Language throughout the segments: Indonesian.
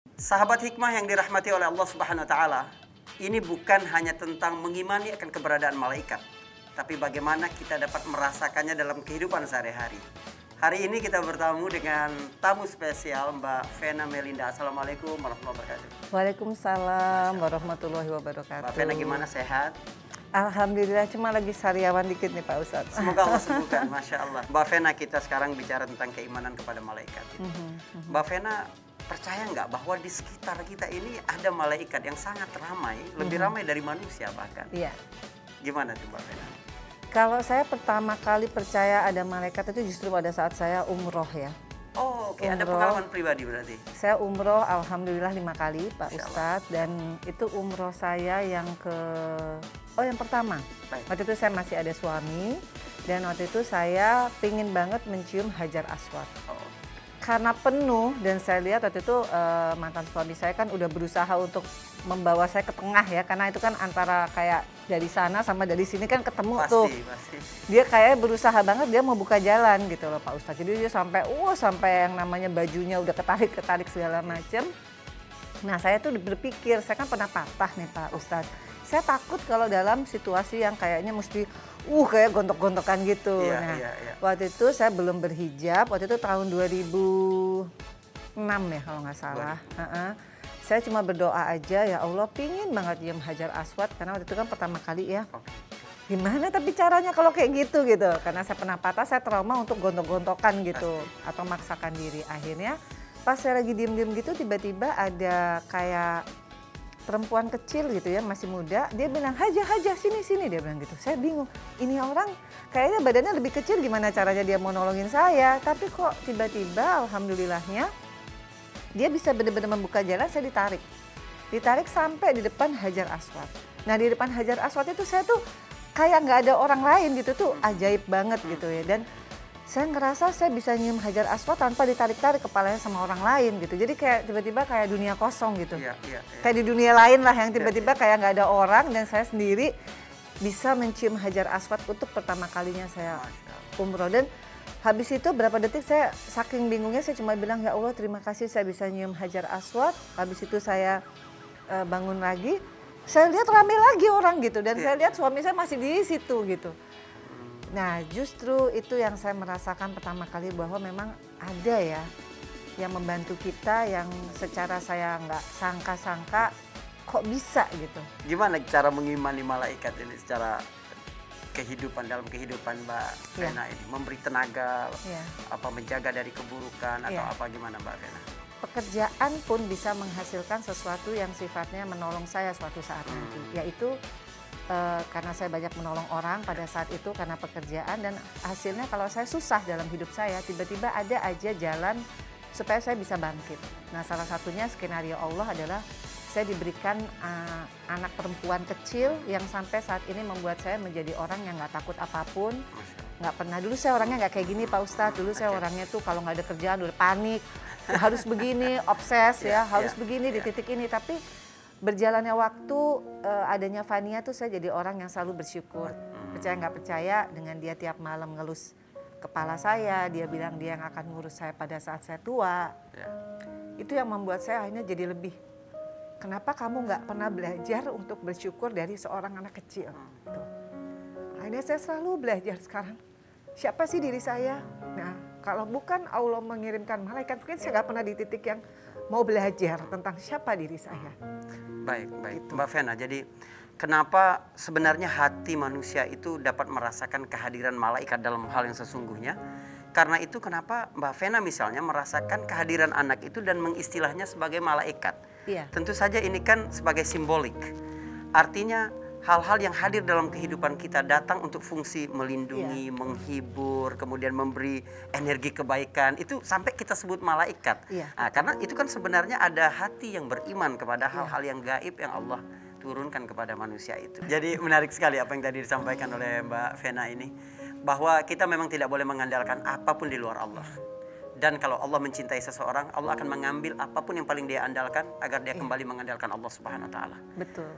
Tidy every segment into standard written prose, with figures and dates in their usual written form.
Sahabat hikmah yang dirahmati oleh Allah Subhanahu wa taala, ini bukan hanya tentang mengimani akan keberadaan malaikat, tapi bagaimana kita dapat merasakannya dalam kehidupan sehari-hari. Hari ini kita bertamu dengan tamu spesial Mbak Vena Melinda. Assalamualaikum warahmatullahi wabarakatuh. Waalaikumsalam warahmatullahi wabarakatuh. Mbak Vena gimana, sehat? Alhamdulillah, cuma lagi sariawan dikit nih Pak Ustadz. Semoga Allah sembuhkan, Masya Allah. Mbak Vena, kita sekarang bicara tentang keimanan kepada malaikat. Mbak Vena, percaya nggak bahwa di sekitar kita ini ada malaikat yang sangat ramai, lebih ramai dari manusia bahkan? Iya. Gimana tuh Mbak Vena? Kalau saya pertama kali percaya ada malaikat itu justru pada saat saya umroh ya. Oh, oke. Ada Umroh. pengalaman pribadi berarti? Saya umroh alhamdulillah 5 kali Pak Masya Allah. Ustadz. Dan itu umroh saya yang yang pertama. Baik. Waktu itu saya masih ada suami. Dan waktu itu saya pingin banget mencium Hajar Aswad. Oh, Karena penuh dan saya lihat waktu itu mantan suami saya kan udah berusaha untuk membawa saya ke tengah ya, karena itu kan antara kayak dari sana sama dari sini kan ketemu tuh. pasti. Dia kayak berusaha banget, dia mau buka jalan gitu loh Pak Ustadz. Jadi dia sampai yang namanya bajunya udah ketarik segala macem. Nah saya tuh berpikir, saya kan pernah patah nih Pak Ustadz. Saya takut kalau dalam situasi yang kayaknya mesti kayak gontok-gontokan gitu. Iya, Nah, iya. waktu itu saya belum berhijab, waktu itu tahun 2006 ya kalau nggak salah. Saya cuma berdoa aja, ya Allah pingin banget nyium Hajar Aswad karena waktu itu kan pertama kali ya. Oke. Gimana tapi caranya kalau kayak gitu. Karena saya pernah patah, saya trauma untuk gontok-gontokan gitu. Atau maksakan diri. Akhirnya pas saya lagi diem-diem gitu tiba-tiba ada kayak perempuan kecil gitu ya, masih muda, dia bilang Hajar sini dia bilang gitu. Saya bingung, ini orang kayaknya badannya lebih kecil, gimana caranya dia mau nolongin saya, tapi kok tiba-tiba alhamdulillahnya dia bisa benar-benar membuka jalan. Saya ditarik sampai di depan Hajar Aswad. Nah di depan Hajar Aswad itu saya tuh kayak nggak ada orang lain gitu, tuh ajaib banget gitu ya. Dan saya ngerasa saya bisa nyium Hajar Aswad tanpa ditarik-tarik kepalanya sama orang lain gitu. Jadi kayak tiba-tiba kayak dunia kosong gitu. Iya. Kayak di dunia lain lah yang tiba-tiba kayak nggak ada orang, dan saya sendiri bisa mencium Hajar Aswad untuk pertama kalinya saya Masya Allah. umroh. Dan habis itu berapa detik saya saking bingungnya saya cuma bilang, ya Allah terima kasih saya bisa nyium Hajar Aswad. Habis itu saya bangun lagi, saya lihat rame lagi orang gitu, dan saya lihat suami saya masih di situ gitu. Nah justru itu yang saya merasakan pertama kali, bahwa memang ada ya yang membantu kita yang secara saya nggak sangka-sangka kok bisa gitu. Gimana cara mengimani malaikat ini secara dalam kehidupan Mbak Vena ini? Memberi tenaga, Iya. apa menjaga dari keburukan atau Iya. apa gimana Mbak Vena? Pekerjaan pun bisa menghasilkan sesuatu yang sifatnya menolong saya suatu saat nanti, yaitu karena saya banyak menolong orang pada saat itu karena pekerjaan, dan hasilnya kalau saya susah dalam hidup saya tiba-tiba ada aja jalan supaya saya bisa bangkit. Nah salah satunya skenario Allah adalah saya diberikan anak perempuan kecil yang sampai saat ini membuat saya menjadi orang yang nggak takut apapun. Nggak pernah, dulu saya orangnya nggak kayak gini Pak Ustadz. Dulu saya orangnya tuh kalau nggak ada kerjaan udah panik, harus begini, obses ya, harus begini di titik ini. Tapi berjalannya waktu, adanya Fania tuh saya jadi orang yang selalu bersyukur. Percaya nggak percaya, dengan dia tiap malam ngelus kepala saya, dia bilang dia yang akan ngurus saya pada saat saya tua. Itu yang membuat saya akhirnya jadi lebih, kenapa kamu nggak pernah belajar untuk bersyukur dari seorang anak kecil? Tuh. Akhirnya saya selalu belajar sekarang. Siapa sih diri saya? Nah, kalau bukan Allah mengirimkan malaikat, mungkin saya nggak pernah di titik yang mau belajar tentang siapa diri saya. Baik. Mbak Vena, jadi kenapa sebenarnya hati manusia itu dapat merasakan kehadiran malaikat dalam hal yang sesungguhnya? Karena itu kenapa Mbak Vena misalnya merasakan kehadiran anak itu dan mengistilahnya sebagai malaikat? Iya. Tentu saja ini kan sebagai simbolik. Artinya hal-hal yang hadir dalam kehidupan kita datang untuk fungsi melindungi, menghibur, kemudian memberi energi kebaikan. Itu sampai kita sebut malaikat. Iya. Nah, karena itu kan sebenarnya ada hati yang beriman kepada hal-hal yang gaib yang Allah turunkan kepada manusia itu. Jadi menarik sekali apa yang tadi disampaikan oleh Mbak Vena ini, bahwa kita memang tidak boleh mengandalkan apapun di luar Allah. Dan kalau Allah mencintai seseorang, Allah akan mengambil apapun yang paling dia andalkan agar dia kembali mengandalkan Allah Subhanahu wa taala. Betul.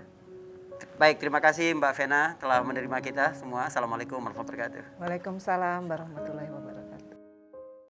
Baik, terima kasih Mbak Vena telah menerima kita semua. Assalamualaikum warahmatullahi wabarakatuh. Waalaikumsalam warahmatullahi wabarakatuh.